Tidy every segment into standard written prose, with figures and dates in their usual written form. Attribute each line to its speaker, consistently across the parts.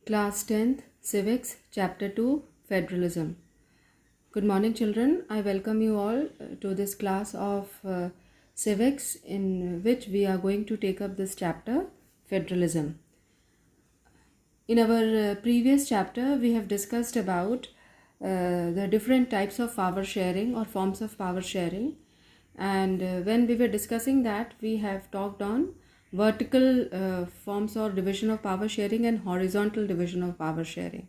Speaker 1: Class 10th, Civics, Chapter 2, Federalism. Good morning, children. I welcome you all to this class of Civics, in which we are going to take up this chapter, Federalism. In our previous chapter, we have discussed about the different types of power sharing or forms of power sharing. And when we were discussing that, we have talked on vertical forms or division of power sharing and horizontal division of power sharing.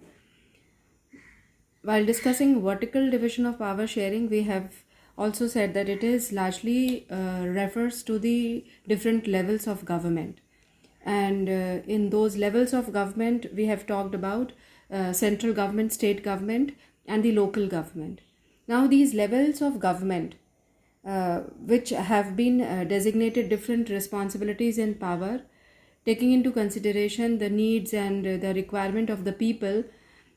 Speaker 1: While discussing vertical division of power sharing, we have also said that it is largely refers to the different levels of government. And in those levels of government, we have talked about central government, state government, and the local government. Now, these levels of government, which have been designated different responsibilities and power, taking into consideration the needs and the requirement of the people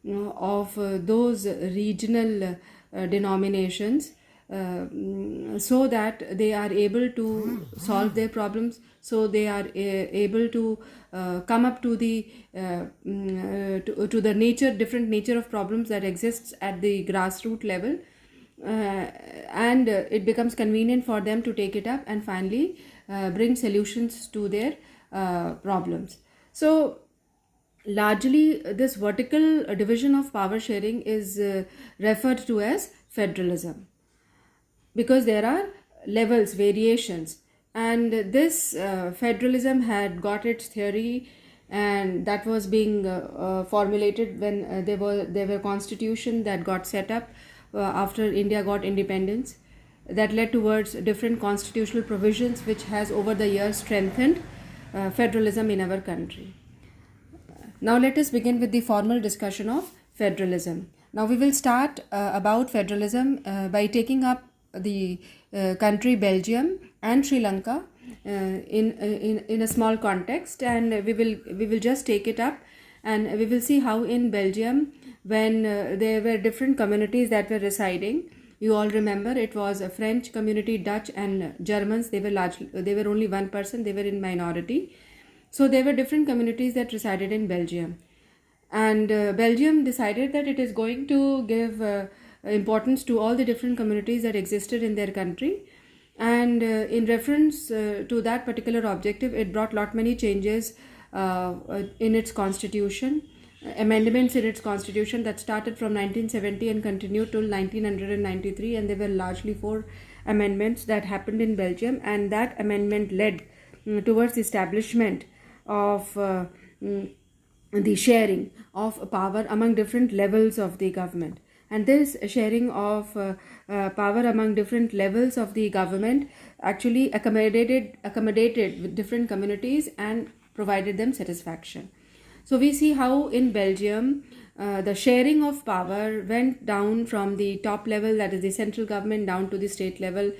Speaker 1: of those regional denominations, so that they are able to solve their problems, so they are able to come up to the to the different nature of problems that exists at the grassroots level. And it becomes convenient for them to take it up and finally bring solutions to their problems. So largely this vertical division of power sharing is referred to as federalism, because there are levels, variations, and this federalism had got its theory, and that was being formulated when there were constitution that got set up after India got independence, that led towards different constitutional provisions which has over the years strengthened federalism in our country. Now let us begin with the formal discussion of federalism. Now we will start about federalism by taking up the country Belgium and Sri Lanka in a small context, and we will just take it up, and we will see how in Belgium, when there were different communities that were residing. You all remember it was a French community, Dutch and Germans. They were only 1%, they were in minority. So there were different communities that resided in Belgium. And Belgium decided that it is going to give importance to all the different communities that existed in their country. And in reference to that particular objective, it brought lot many changes in its constitution, amendments in its constitution that started from 1970 and continued till 1993, and there were largely 4 amendments that happened in Belgium, and that amendment led towards the establishment of the sharing of power among different levels of the government. And this sharing of power among different levels of the government actually accommodated with different communities and provided them satisfaction. So we see how in Belgium the sharing of power went down from the top level, that is the central government, down to the state level,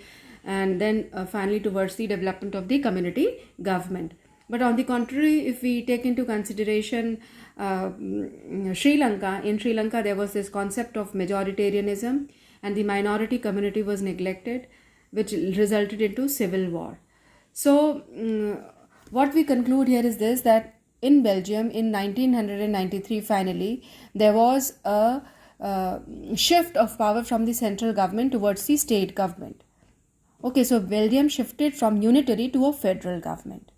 Speaker 1: and then finally towards the development of the community government. But on the contrary, if we take into consideration Sri Lanka, in Sri Lanka there was this concept of majoritarianism, and the minority community was neglected, which resulted into civil war. So what we conclude here is this, that in Belgium in 1993 finally there was a shift of power from the central government towards the state government. Okay, so Belgium shifted from unitary to a federal government.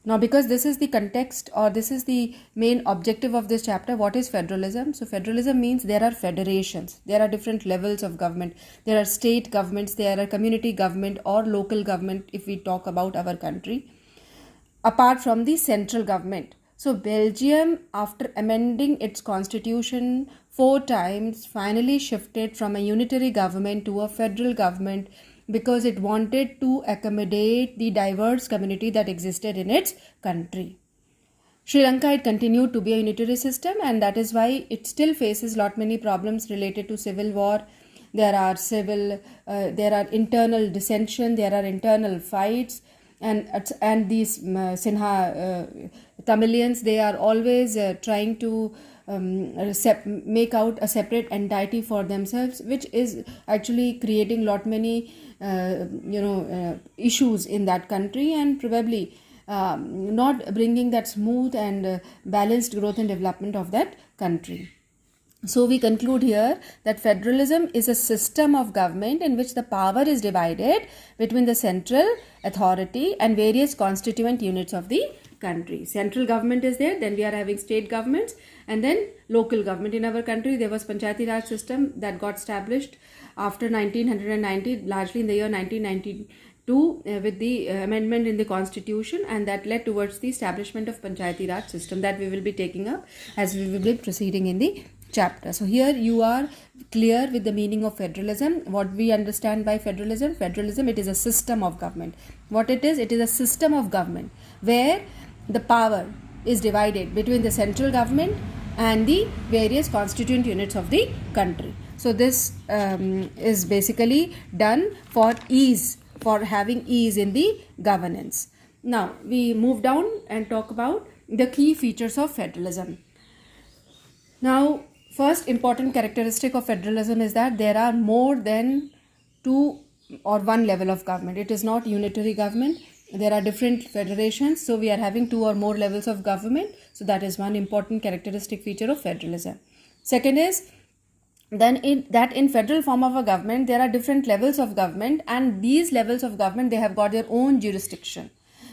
Speaker 1: Now, because this is the context, or this is the main objective of this chapter, what is federalism? So federalism means there are federations, there are different levels of government, there are state governments, there are community government or local government if we talk about our country, apart from the central government. So Belgium, after amending its constitution 4 times, finally shifted from a unitary government to a federal government, because it wanted to accommodate the diverse community that existed in its country. Sri Lanka, it continued to be a unitary system, and that is why it still faces lot many problems related to civil war. There are internal dissension, there are internal fights, and these Sinha Tamilians, they are always trying to make out a separate entity for themselves, which is actually creating lot many issues in that country, and probably not bringing that smooth and balanced growth and development of that country. So we conclude here that federalism is a system of government in which the power is divided between the central authority and various constituent units of the country. Central government is there, then we are having state governments, and then local government. In our country, there was Panchayati Raj system that got established after 1990, largely in the year 1992, with the amendment in the constitution, and that led towards the establishment of Panchayati Raj system that we will be taking up as we will be proceeding in the chapter. So here you are clear with the meaning of federalism. What we understand by federalism? Federalism, it is a system of government. What it is a system of government where the power is divided between the central government and the various constituent units of the country. So this is basically done for ease, for having ease in the governance. Now we move down and talk about the key features of federalism. Now, first important characteristic of federalism is that there are more than two or one level of government. It is not unitary government. There are different federations, so we are having two or more levels of government. So that is one important characteristic feature of federalism. Second is then in federal form of a government, there are different levels of government, and these levels of government, they have got their own jurisdiction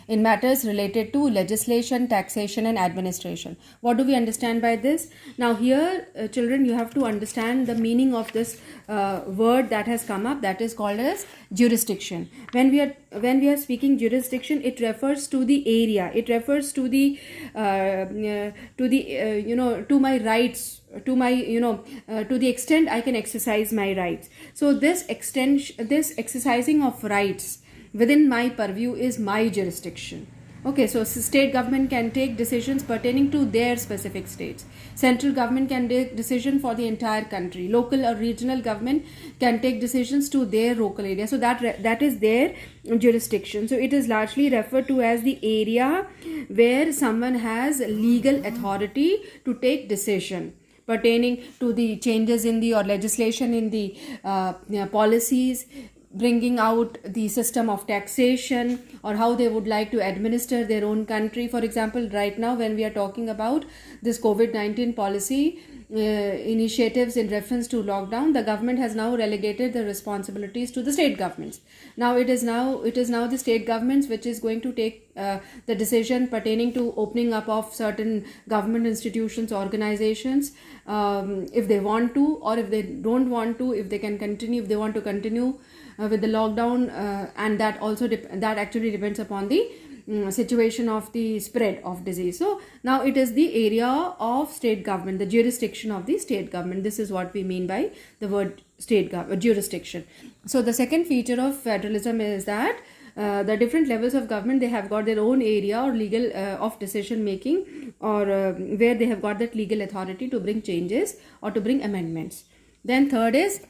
Speaker 1: in matters related to legislation, taxation and administration. What do we understand by this? Now here, children, you have to understand the meaning of this word that has come up, that is called as jurisdiction. When we are speaking jurisdiction, it refers to the area, it refers to the to my rights, to my to the extent I can exercise my rights. So this exercising of rights within my purview is my jurisdiction. Okay, so state government can take decisions pertaining to their specific states. Central government can take decision for the entire country. Local or regional government can take decisions to their local area. So that is their jurisdiction. So it is largely referred to as the area where someone has legal authority to take decision pertaining to the changes in the or legislation in the policies, bringing out the system of taxation, or how they would like to administer their own country. For example, right now when we are talking about this COVID-19 policy initiatives in reference to lockdown, the government has now relegated the responsibilities to the state governments. Now it is now the state governments which is going to take the decision pertaining to opening up of certain government institutions, organizations, if they want to, or if they don't want to, if they can continue, if they want to continue with the lockdown, and that also that actually depends upon the situation of the spread of disease. So now it is the area of state government, the jurisdiction of the state government. This is what we mean by the word state jurisdiction. So the second feature of federalism is that the different levels of government, they have got their own area or legal of decision making, or where they have got that legal authority to bring changes or to bring amendments. Then third is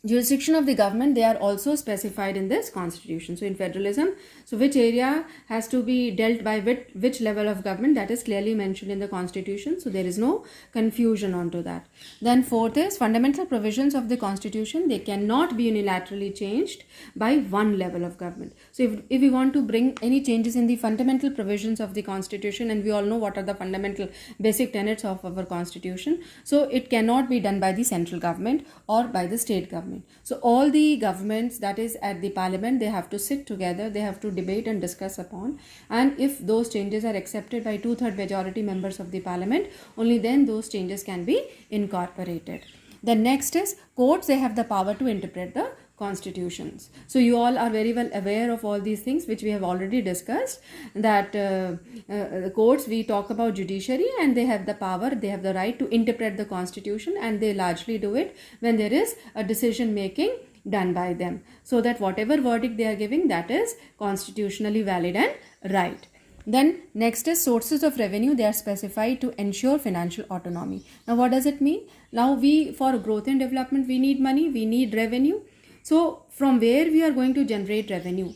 Speaker 1: jurisdiction of the government. They are also specified in this constitution. So in federalism, so which area has to be dealt by which level of government, that is clearly mentioned in the constitution. So there is no confusion onto that. Then fourth is fundamental provisions of the constitution. They cannot be unilaterally changed by one level of government. So if we want to bring any changes in the fundamental provisions of the constitution, and we all know what are the fundamental basic tenets of our constitution, so it cannot be done by the central government or by the state government. So all the governments, that is at the parliament, they have to sit together, they have to debate and discuss upon, and if those changes are accepted by 2/3 majority members of the parliament, only then those changes can be incorporated. The next is courts. They have the power to interpret the constitutions. So you all are very well aware of all these things which we have already discussed, that the courts, we talk about judiciary, and they have the power, they have the right to interpret the constitution, and they largely do it when there is a decision making done by them, so that whatever verdict they are giving, that is constitutionally valid and right. Then next is sources of revenue. They are specified to ensure financial autonomy. Now what does it mean? Now for growth and development, we need money, we need revenue. So from where we are going to generate revenue,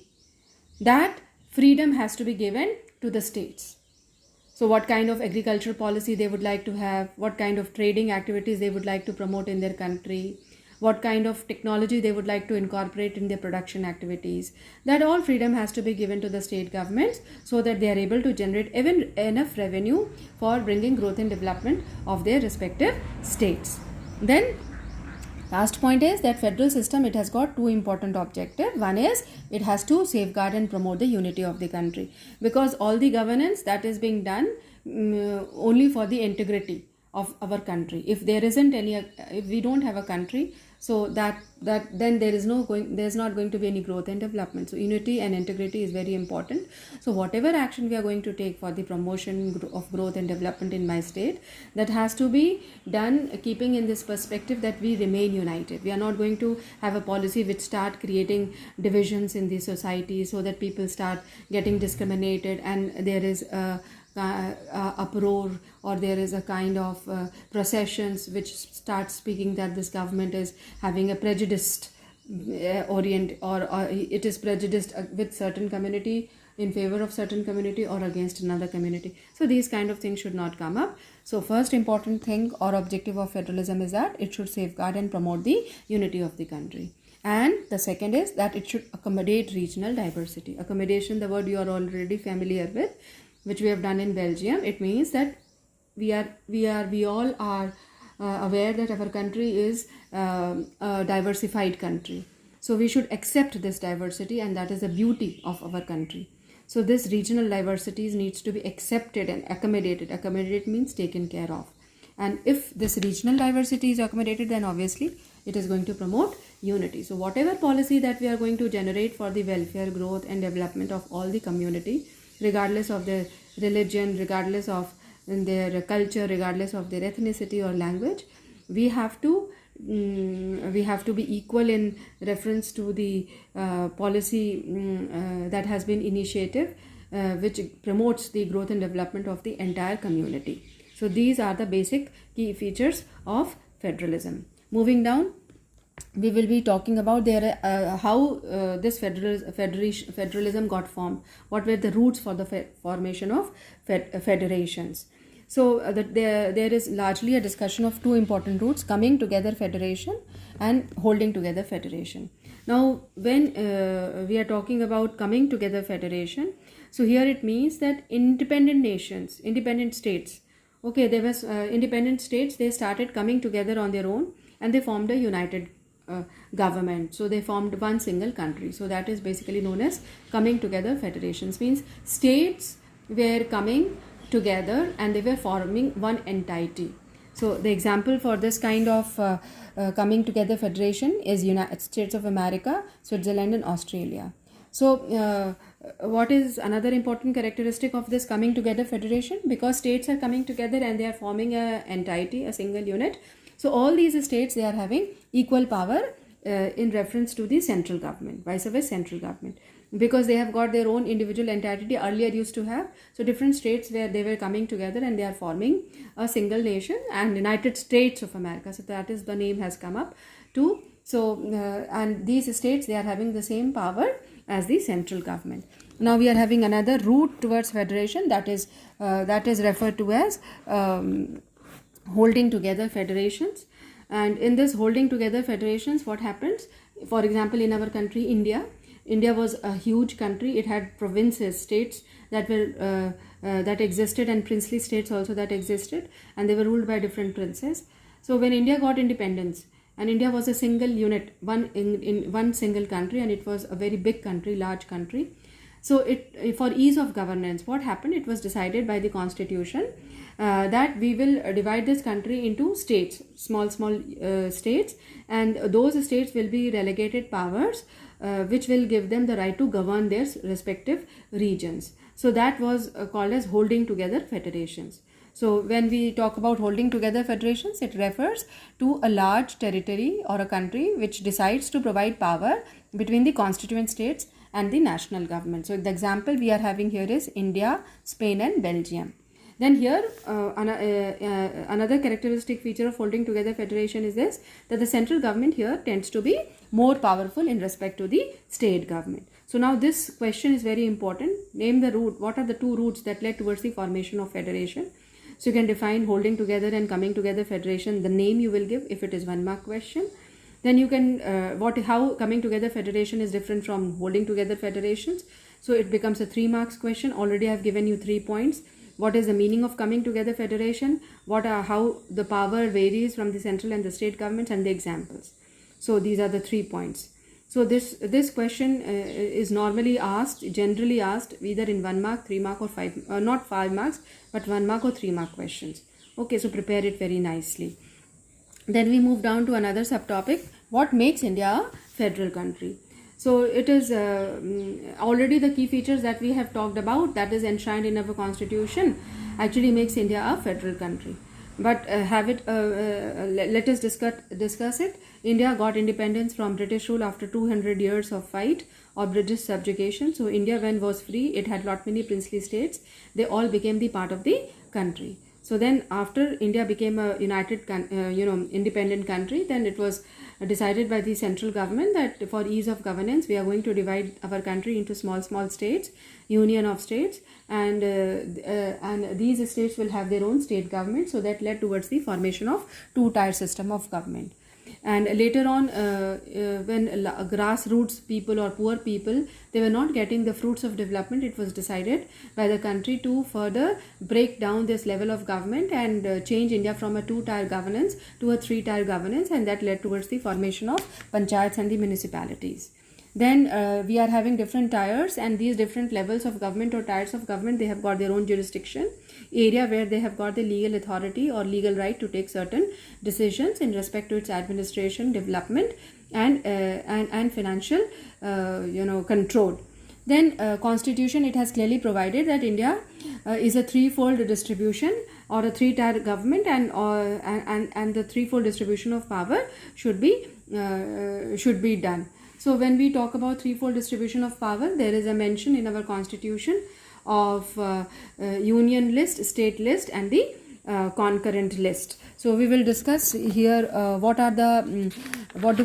Speaker 1: that freedom has to be given to the states. So what kind of agricultural policy they would like to have, what kind of trading activities they would like to promote in their country, what kind of technology they would like to incorporate in their production activities. That all freedom has to be given to the state governments so that they are able to generate even enough revenue for bringing growth and development of their respective states. Then last point is that federal system, it has got two important objectives. One is it has to safeguard and promote the unity of the country, because all the governance that is being done only for the integrity of our country. If there isn't any, if we don't have a country, so that then there's not going to be any growth and development. So unity and integrity is very important. So whatever action we are going to take for the promotion of growth and development in my state, that has to be done keeping in this perspective that we remain united. We are not going to have a policy which start creating divisions in the society so that people start getting discriminated and there is a uproar, or there is a kind of processions which start speaking that this government is having a prejudiced orient, or it is prejudiced with certain community, in favor of certain community or against another community. So these kind of things should not come up. So first important thing or objective of federalism is that it should safeguard and promote the unity of the country. And the second is that it should accommodate regional diversity. Accommodation, the word you are already familiar with, which we have done in Belgium. It means that we all are aware that our country is a diversified country. So we should accept this diversity, and that is the beauty of our country. So this regional diversities needs to be accepted and accommodated. Accommodate means taken care of. And if this regional diversity is accommodated, then obviously it is going to promote unity. So whatever policy that we are going to generate for the welfare, growth and development of all the community, regardless of their religion, regardless of their culture, regardless of their ethnicity or language, we have to be equal in reference to the policy that has been initiative, which promotes the growth and development of the entire community. So these are the basic key features of federalism. Moving down, we will be talking about how this federalism got formed. What were the roots for the formation of federations? So there is largely a discussion of two important roots: coming together federation and holding together federation. Now, when we are talking about coming together federation, so here it means that independent nations, independent states, okay, there was independent states, they started coming together on their own and they formed a united government. So they formed one single country. So that is basically known as coming together federations. Means states were coming together and they were forming one entity. So the example for this kind of coming together federation is United States of America, Switzerland and Australia. So what is another important characteristic of this coming together federation? Because states are coming together and they are forming an entity, a single unit. So all these states, they are having equal power in reference to the central government, vice versa central government, because they have got their own individual entity earlier used to have. So different states where they were coming together and they are forming a single nation, and United States of America. So that is the name has come up to. So and these states, they are having the same power as the central government. Now we are having another route towards federation, that is referred to as holding together federations. And in this holding together federations, what happens? For example, in our country, India was a huge country. It had provinces, states that were that existed, and princely states also that existed, and they were ruled by different princes. So when India got independence, and India was a single unit, in one single country, and it was a very big country, large country. So for ease of governance, what happened? It was decided by the constitution that we will divide this country into states, small states, and those states will be relegated powers which will give them the right to govern their respective regions. So that was called as holding together federations. So when we talk about holding together federations, it refers to a large territory or a country which decides to provide power between the constituent states and the national government. So the example we are having here is India, Spain and Belgium. Then here another characteristic feature of holding together federation is this, that the central government here tends to be more powerful in respect to the state government. So now this question is very important. Name the root. What are the two roots that led towards the formation of federation? So you can define holding together and coming together federation, the name you will give if it is 1 mark question. Then you can how coming together federation is different from holding together federations. So it becomes a 3 marks question. Already I've given you 3 points. What is the meaning of coming together federation? How the power varies from the central and the state governments, and the examples. So these are the 3 points. So this question is normally asked, generally asked, either in 1 mark, 3 mark or 5, not 5 marks, but 1 mark or 3 mark questions. Okay, so prepare it very nicely. Then we move down to another subtopic. What makes India a federal country? So it is already the key features that we have talked about, that is enshrined in our constitution, actually makes India a federal country. But let us discuss it. India got independence from British rule after 200 years of fight or British subjugation. So India, when was free, it had lot many princely states. They all became the part of the country. So then after India became a united, independent country, then it was decided by the central government that for ease of governance, we are going to divide our country into small states, union of states, and these states will have their own state government. So that led towards the formation of 2-tier system of government. And later on, when grassroots people or poor people, they were not getting the fruits of development, it was decided by the country to further break down this level of government and change India from a 2-tier governance to a 3-tier governance, and that led towards the formation of panchayats and the municipalities. Then we are having different tiers, and these different levels of government or tiers of government, they have got their own jurisdiction area where they have got the legal authority or legal right to take certain decisions in respect to its administration, development, and financial control. Then constitution, it has clearly provided that India is a 3-fold distribution or a 3-tier government, and the 3-fold distribution of power should be done. So when we talk about 3-fold distribution of power, there is a mention in our constitution of union list, state list, and the concurrent list. So we will discuss here what are the